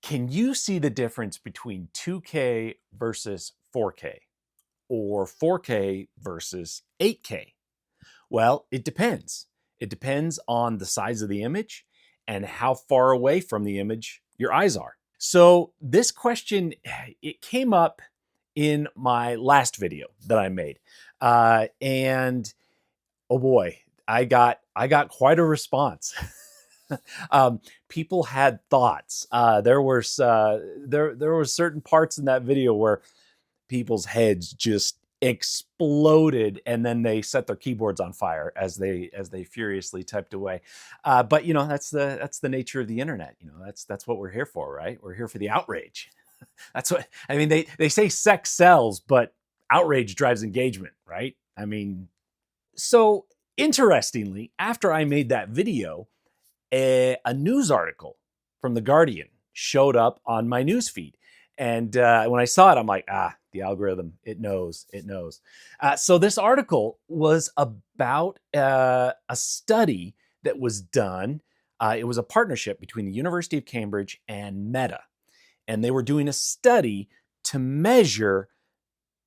Can you see the difference between 2K versus 4K or 4K versus 8K? Well, it depends. It depends on the size of the image and how far away from the image your eyes are. So this question, it came up in my last video that I made. And oh boy, I got quite a response. People had thoughts. There were certain parts in that video where people's heads just exploded, and then they set their keyboards on fire as they furiously typed away. But that's the nature of the internet. That's what we're here for, right? We're here for the outrage. That's what I mean. They say sex sells, but outrage drives engagement, right? I mean, so interestingly, after I made that video, a news article from The Guardian showed up on my news feed. And when I saw it, I'm like, the algorithm, it knows. So this article was about a study that was done. It was a partnership between the University of Cambridge and Meta. And they were doing a study to measure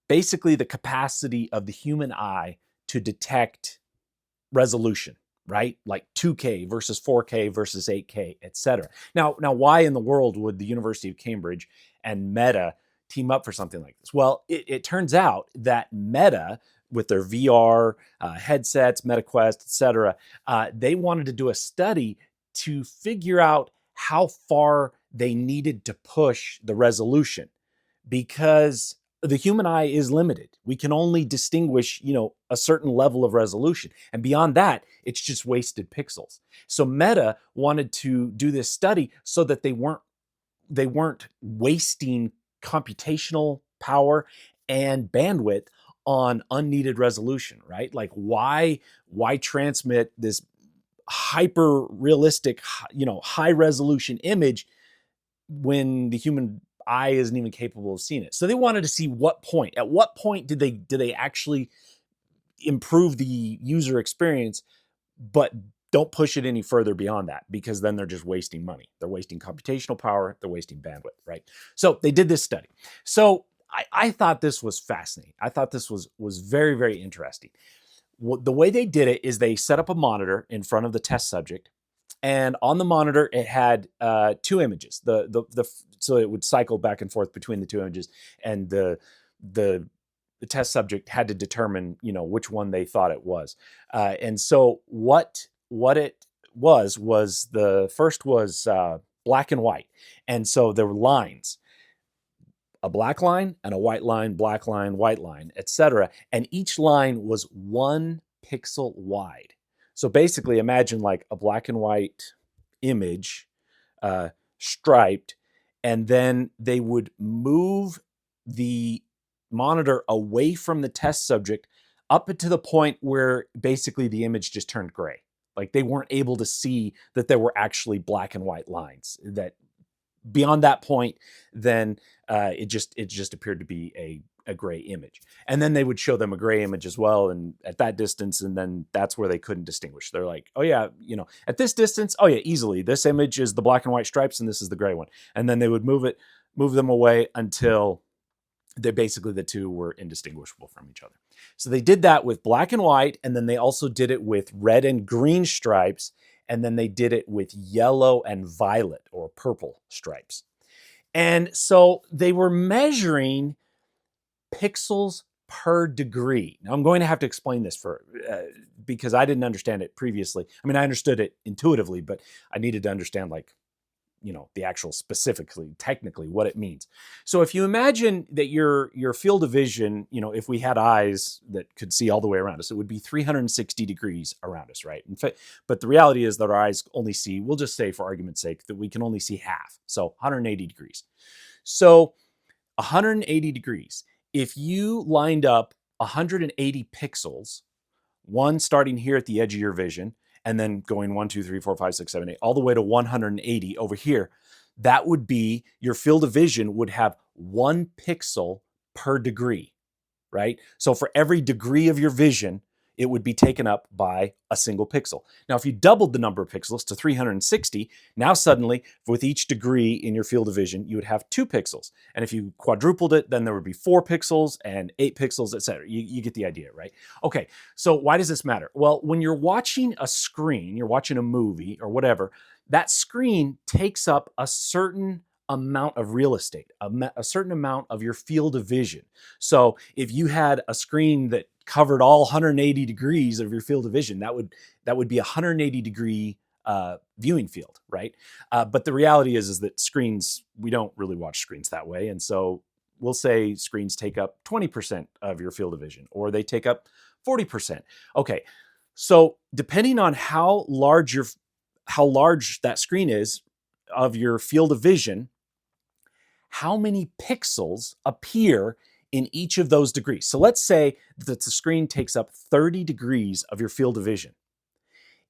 basically the capacity of the human eye to detect resolution, right? Like 2K versus 4K versus 8K, et cetera. Now, why in the world would the University of Cambridge and Meta team up for something like this? Well, it turns out that Meta, with their VR headsets, MetaQuest, et cetera, they wanted to do a study to figure out how far they needed to push the resolution, because the human eye is limited. We can only distinguish, a certain level of resolution. And beyond that, it's just wasted pixels. So Meta wanted to do this study so that they weren't wasting computational power and bandwidth on unneeded resolution, right? Like why transmit this hyper realistic, high resolution image when the human eye isn't even capable of seeing it? So they wanted to see at what point did they actually improve the user experience, but don't push it any further beyond that, because then they're just wasting money. They're wasting computational power. They're wasting bandwidth, right? So they did this study. So I thought this was fascinating. I thought this was very, very interesting. The way they did it is they set up a monitor in front of the test subject, and on the monitor it had two images. So it would cycle back and forth between the two images, and the test subject had to determine, which one they thought it was. And so what it was the first was black and white, and so there were lines. A black line and a white line, black line, white line, etc. And each line was 1 pixel wide. So basically imagine like a black and white image, striped, and then they would move the monitor away from the test subject up to the point where basically the image just turned gray. Like they weren't able to see that there were actually black and white lines. That beyond that point, then it just appeared to be a gray image. And then they would show them a gray image as well, and at that distance, and then that's where they couldn't distinguish. They're like, oh yeah, at this distance, oh yeah, easily. This image is the black and white stripes, and this is the gray one. And then they would move them away until the two were indistinguishable from each other. So they did that with black and white, and then they also did it with red and green stripes, and then they did it with yellow and violet or purple stripes. And so they were measuring pixels per degree. Now I'm going to have to explain this because I didn't understand it previously. I mean, I understood it intuitively, but I needed to understand the actual specifically, technically what it means. So if you imagine that your field of vision, if we had eyes that could see all the way around us, it would be 360 degrees around us, right? In fact, but the reality is that our eyes only see, we'll just say for argument's sake, that we can only see half. So 180 degrees. So 180 degrees. If you lined up 180 pixels, one starting here at the edge of your vision, and then going 1, 2, 3, 4, 5, 6, 7, 8, all the way to 180 over here, that would be your field of vision would have 1 pixel per degree, right? So for every degree of your vision, it would be taken up by a single pixel. Now, if you doubled the number of pixels to 360, now suddenly, with each degree in your field of vision, you would have 2 pixels. And if you quadrupled it, then there would be 4 pixels and 8 pixels, etc. You get the idea, right? Okay, so why does this matter? Well, when you're watching a screen, you're watching a movie or whatever, that screen takes up a certain amount of real estate, a certain amount of your field of vision. So if you had a screen that covered all 180 degrees of your field of vision, that would be a 180 degree viewing field, right? But the reality is that screens, we don't really watch screens that way, and so we'll say screens take up 20% of your field of vision, or they take up 40%. Okay, so depending on how large that screen is of your field of vision, how many pixels appear in each of those degrees. So let's say that the screen takes up 30 degrees of your field of vision.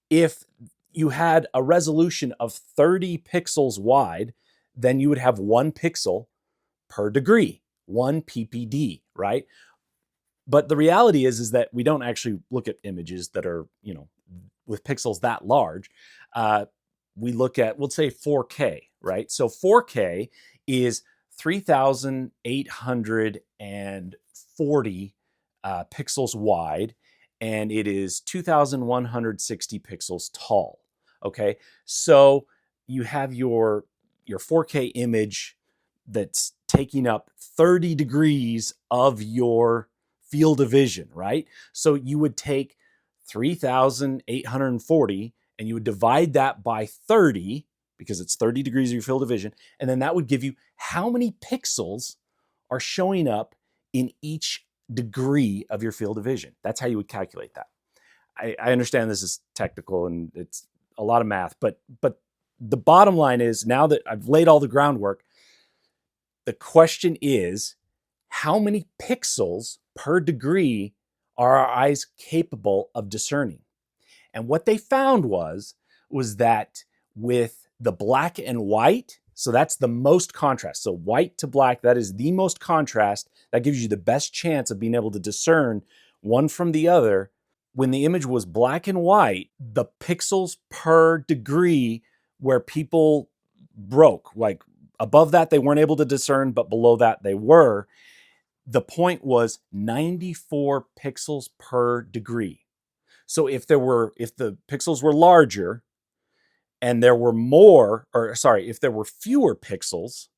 If you had a resolution of 30 pixels wide, then you would have 1 pixel per degree, 1 ppd, right? But the reality is that we don't actually look at images that are, with pixels that large. We look at, we'll say 4K, right? So 4K is 3,840 pixels wide, and it is 2,160 pixels tall. Okay, so you have your 4K image that's taking up 30 degrees of your field of vision, right? So you would take 3,840 and you would divide that by 30, because it's 30 degrees of your field of vision, and then that would give you how many pixels are showing up in each degree of your field of vision. That's how you would calculate that. I understand this is technical and it's a lot of math, but the bottom line is, now that I've laid all the groundwork, the question is, how many pixels per degree are our eyes capable of discerning? And what they found was that with the black and white, so that's the most contrast. So white to black, that is the most contrast. That gives you the best chance of being able to discern one from the other. When the image was black and white, the pixels per degree where people broke, like above that they weren't able to discern, but below that they were, the point was 94 pixels per degree. So if the pixels were larger and there were if there were fewer pixels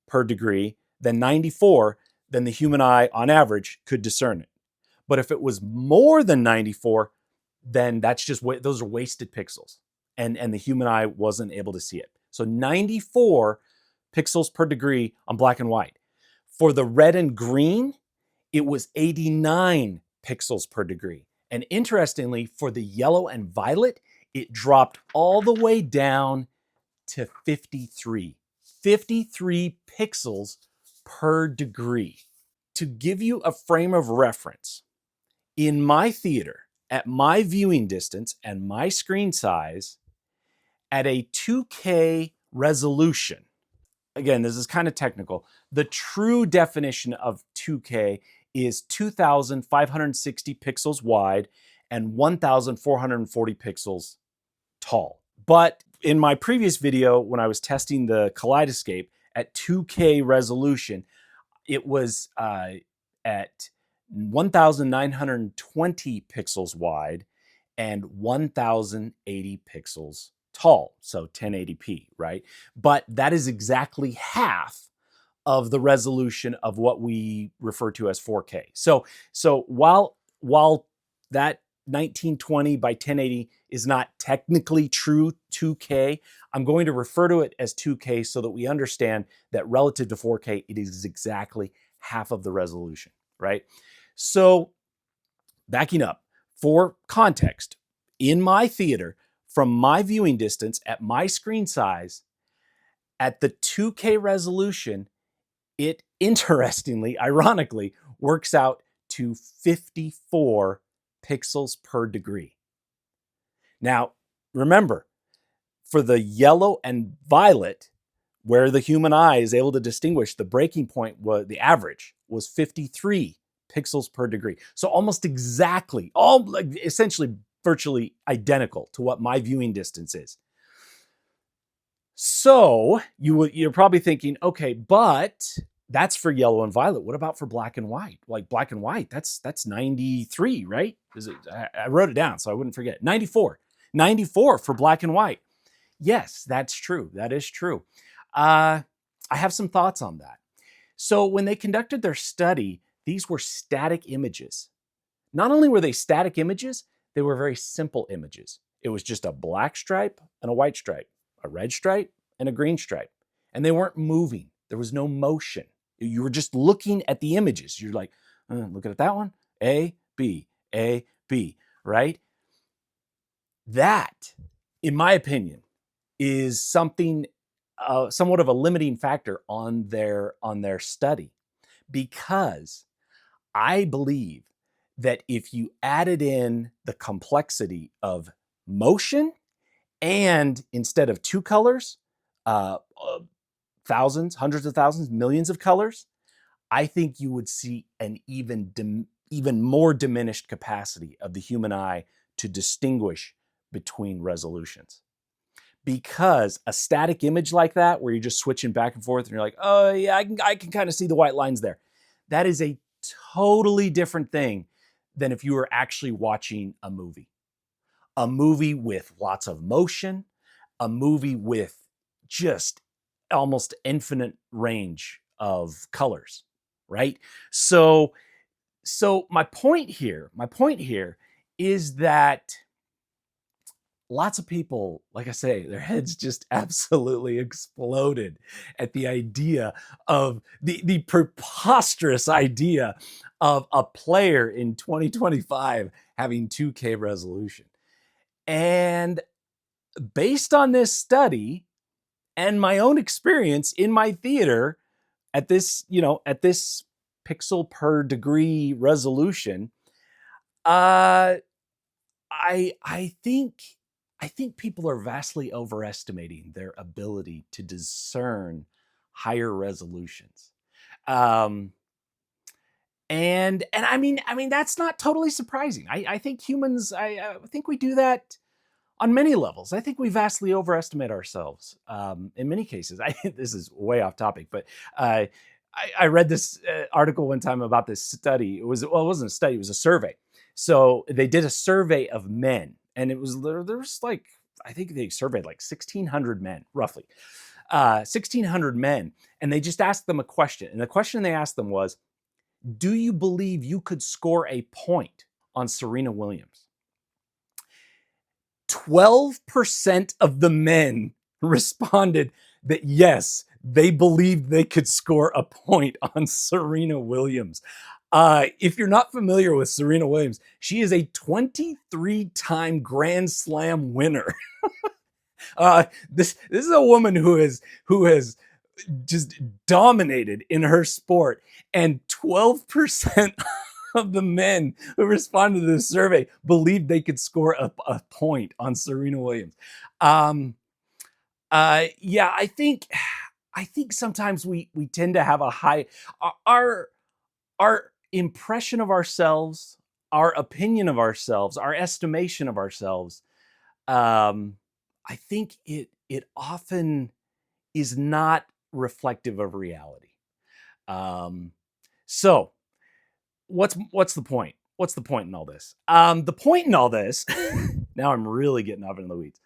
per degree than 94, then the human eye on average could discern it. But if it was more than 94, then that's just those are wasted pixels, and the human eye wasn't able to see it. So 94 pixels per degree on black and white. For the red and green, it was 89 pixels per degree. And interestingly, for the yellow and violet, it dropped all the way down to 53. 53 pixels per degree. To give you a frame of reference, in my theater, at my viewing distance and my screen size, at a 2K resolution, again, this is kind of technical, the true definition of 2K is 2,560 pixels wide and 1,440 pixels tall. But in my previous video, when I was testing the Kaleidoscape at 2K resolution, it was at 1,920 pixels wide and 1,080 pixels tall, so 1080p, right? But that is exactly half of the resolution of what we refer to as 4K. So while that 1920 by 1080 is not technically true 2K, I'm going to refer to it as 2K so that we understand that relative to 4K, it is exactly half of the resolution, right? So backing up, for context, in my theater, from my viewing distance at my screen size, at the 2K resolution, it interestingly, ironically, works out to 54 pixels per degree. Now, remember, for the yellow and violet, where the human eye is able to distinguish, the breaking point was, the average was 53 pixels per degree. So almost exactly, all like essentially virtually identical to what my viewing distance is. So you're probably thinking, okay, but that's for yellow and violet. What about for black and white? Like black and white, that's 93, right? I wrote it down so I wouldn't forget. 94. 94 for black and white. Yes, that's true. That is true. I have some thoughts on that. So when they conducted their study, these were static images. Not only were they static images, they were very simple images. It was just a black stripe and a white stripe, a red stripe and a green stripe. And they weren't moving. There was no motion. You were just looking at the images. You're like, looking at that one, A, B, right? That, in my opinion, is something somewhat of a limiting factor on their study, because I believe that if you added in the complexity of motion, and instead of two colors, thousands, hundreds of thousands, millions of colors, I think you would see an even more diminished capacity of the human eye to distinguish between resolutions. Because a static image like that, where you're just switching back and forth and you're like, oh yeah, I can kind of see the white lines there. That is a totally different thing than if you were actually watching a movie. A movie with lots of motion, a movie with just almost infinite range of colors, right? So my point here is that lots of people, like I say, their heads just absolutely exploded at the idea of the preposterous idea of a player in 2025 having 2K resolution. And based on this study and my own experience in my theater at this, at this pixel per degree resolution, I think people are vastly overestimating their ability to discern higher resolutions. Um, and I mean that's not totally surprising. I think humans, I think we do that on many levels. I think we vastly overestimate ourselves in many cases. This is way off topic, but I read this article one time about this study. It wasn't a study; it was a survey. So they did a survey of men, and it was there's like, I think they surveyed like 1,600 men, roughly 1,600 men, and they just asked them a question. And the question they asked them was, "Do you believe you could score a point on Serena Williams?" 12% of the men responded that yes, they believed they could score a point on Serena Williams. If you're not familiar with Serena Williams, she is a 23-time Grand Slam winner. This is a woman who has just dominated in her sport, and 12% of the men who responded to this survey believed they could score a point on Serena Williams. Yeah, I think sometimes we tend to have a high our impression of ourselves, our opinion of ourselves, our estimation of ourselves. I think it often is not reflective of reality. So what's the point? What's the point in all this? The point in all this, now I'm really getting off into the weeds.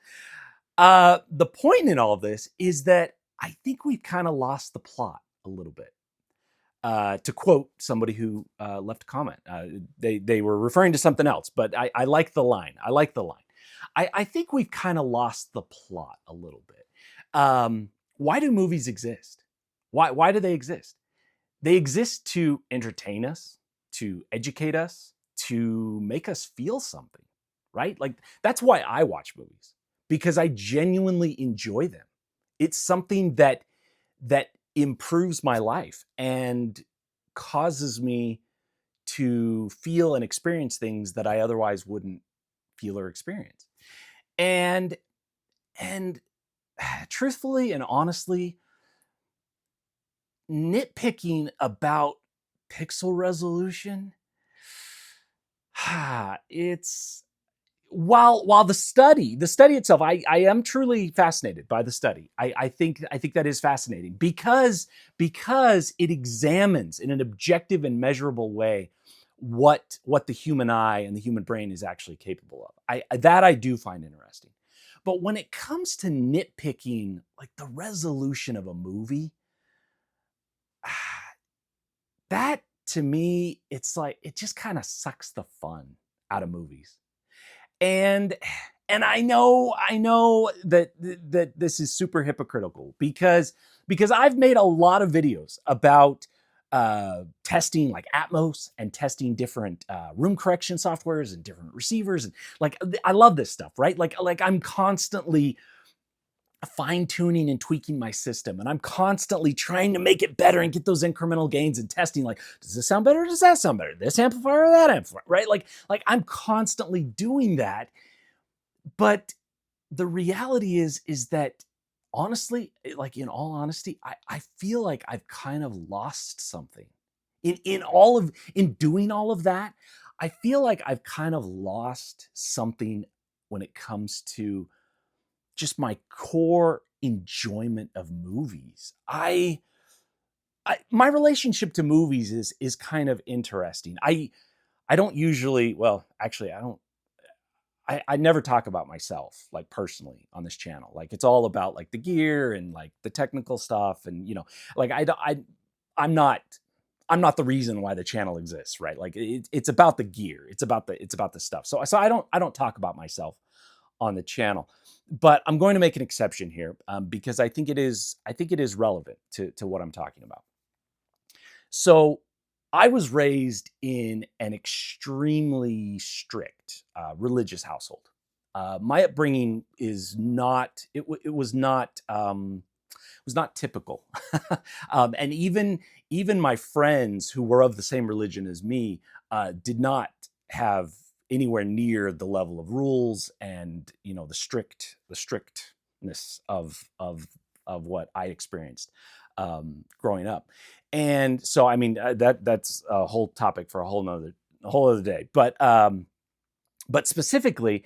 The point in all of this is that I think we've kind of lost the plot a little bit. To quote somebody who left a comment, they were referring to something else, but I like the line. I think we've kind of lost the plot a little bit. Why do movies exist? Why do they exist? They exist to entertain us, to educate us, to make us feel something, right? Like that's why I watch movies, because I genuinely enjoy them. It's something that improves my life and causes me to feel and experience things that I otherwise wouldn't feel or experience. And truthfully and honestly, nitpicking about pixel resolution, it's while the study itself, I am truly fascinated by the study. I think that is fascinating because it examines in an objective and measurable way what the human eye and the human brain is actually capable of. I do find interesting. But when it comes to nitpicking like the resolution of a movie, that to me, it's like it just kind of sucks the fun out of movies. And I know that this is super hypocritical because I've made a lot of videos about testing like Atmos and testing different room correction softwares and different receivers, and like I love this stuff, right? Like I'm constantly fine tuning and tweaking my system, and I'm constantly trying to make it better and get those incremental gains and testing. Like, does this sound better? Does that sound better? This amplifier or that amplifier, right? Like I'm constantly doing that. But the reality is that honestly, like in all honesty, I feel like I've kind of lost something in doing all of that. I feel like I've kind of lost something when it comes to just my core enjoyment of movies. My relationship to movies is kind of interesting. I don't usually, well, actually, I never talk about myself like personally on this channel. Like it's all about like the gear and like the technical stuff, and like I'm not I'm not the reason why the channel exists, right? Like it's about the gear, it's about the stuff. So I don't talk about myself on the channel, but I'm going to make an exception here, because I think it is relevant to what I'm talking about. So I was raised in an extremely strict religious household. My upbringing is not it was not typical. And even my friends who were of the same religion as me did not have anywhere near the level of rules and the strictness of what I experienced growing up. And so, I mean, that's a whole topic for a whole other day. But specifically,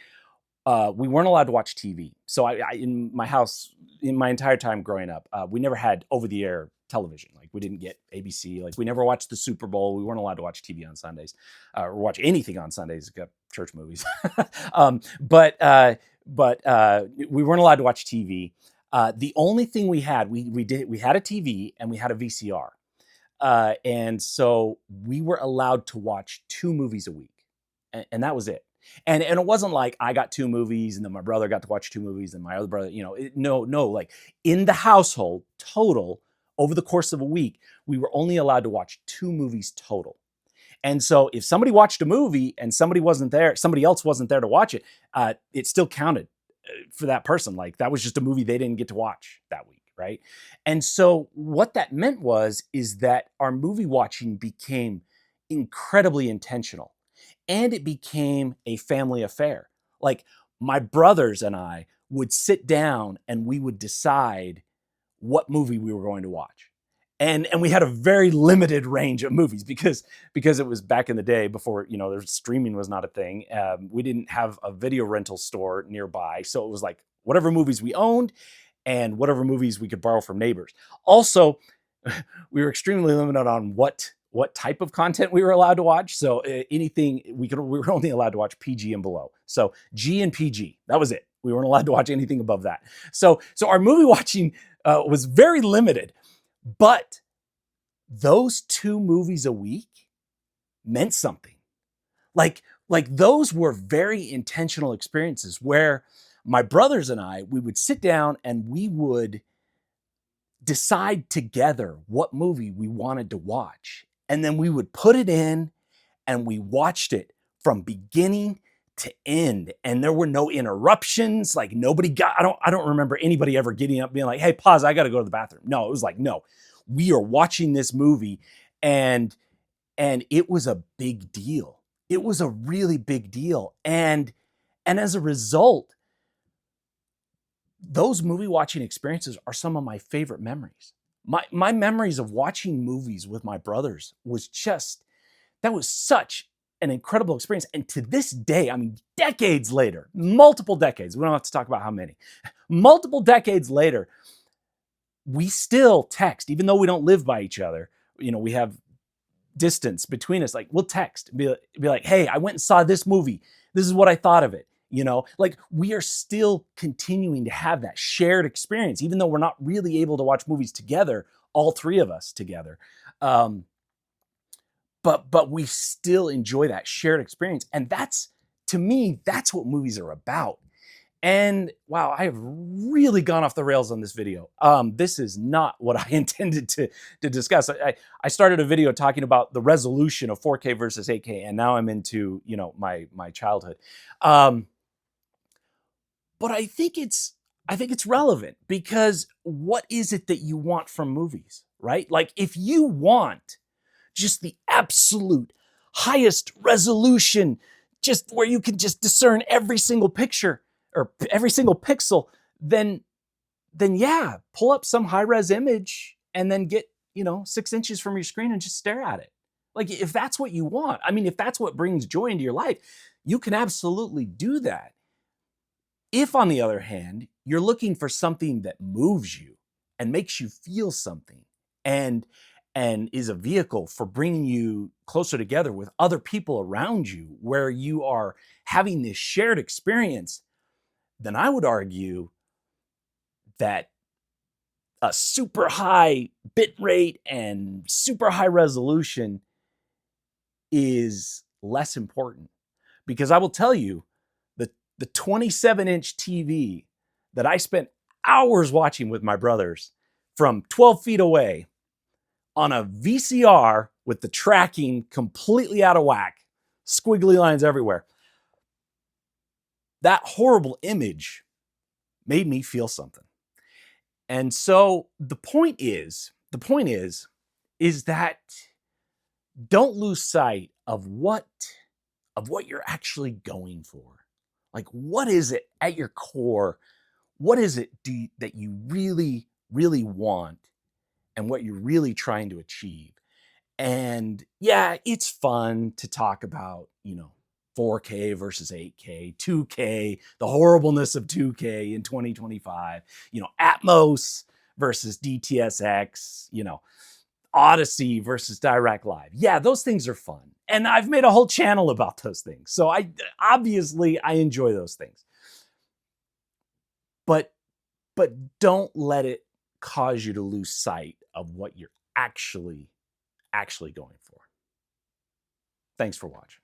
we weren't allowed to watch TV. So in my house, in my entire time growing up, we never had over-the-air television. Like we didn't get ABC. Like we never watched the Super Bowl. We weren't allowed to watch TV on Sundays, or watch anything on Sundays except church movies. But we weren't allowed to watch TV. The only thing we had a TV and we had a VCR. And so we were allowed to watch 2 movies a week, and that was it. And it wasn't like I got 2 movies and then my brother got to watch 2 movies and my other brother, no, like in the household total over the course of a week, we were only allowed to watch 2 movies total. And so if somebody watched a movie and somebody else wasn't there to watch it, it still counted for that person. Like that was just a movie they didn't get to watch that week, right? And so what that meant is that our movie watching became incredibly intentional, and it became a family affair. Like my brothers and I would sit down and we would decide what movie we were going to watch. And we had a very limited range of movies because it was back in the day before there's streaming was not a thing. We didn't have a video rental store nearby, so it was like whatever movies we owned and whatever movies we could borrow from neighbors. Also, we were extremely limited on what type of content we were allowed to watch. So anything we were only allowed to watch PG and below. So G and PG, that was it. We weren't allowed to watch anything above that. So our movie watching was very limited, but those 2 movies a week meant something. Like those were very intentional experiences where my brothers and we would sit down and we would decide together what movie we wanted to watch. And then we would put it in and we watched it from beginning to end. And there were no interruptions. Like I don't remember anybody ever getting up being like, hey, pause, I got to go to the bathroom. No, it was like, no, we are watching this movie. And it was a big deal. It was a really big deal. And as a result, those movie watching experiences are some of my favorite memories. My memories of watching movies with my brothers was just that was such an incredible experience. And to this day, I mean, decades later, multiple decades, we don't have to talk about how many, multiple decades later, we still text, even though we don't live by each other. You know, we have distance between us. Like, we'll text, be like, hey, I went and saw this movie. This is what I thought of it. You know, like, we are still continuing to have that shared experience, even though we're not really able to watch movies together, all three of us together. Um, but we still enjoy that shared experience. And that's, to me, that's what movies are about. And wow, I have really gone off the rails on this video. This is not what I intended to discuss. I started a video talking about the resolution of 4K versus 8K, and now I'm into, you know, my childhood. But I think it's relevant, because what is it that you want from movies, right? Like, if you want just the absolute highest resolution, just where you can just discern every single picture or every single pixel, then yeah, pull up some high res image and then get, you know, 6 inches from your screen and just stare at it. Like, if that's what you want, I mean, if that's what brings joy into your life, you can absolutely do that. If, on the other hand, you're looking for something that moves you and makes you feel something, and is a vehicle for bringing you closer together with other people around you, where you are having this shared experience, then I would argue that a super high bit rate and super high resolution is less important. Because I will tell you, the 27-inch TV that I spent hours watching with my brothers from 12 feet away on a VCR with the tracking completely out of whack, squiggly lines everywhere, that horrible image made me feel something. And so the point is that don't lose sight of what you're actually going for. Like, what is it at your core? What is it that you really, really want, and what you're really trying to achieve? And yeah, it's fun to talk about, you know, 4K versus 8K, 2K, the horribleness of 2K in 2025, you know, Atmos versus DTSX, you know, Odyssey versus Direct Live. Yeah, those things are fun. And I've made a whole channel about those things. So I enjoy those things. But don't let it cause you to lose sight of what you're actually going for. Thanks for watching.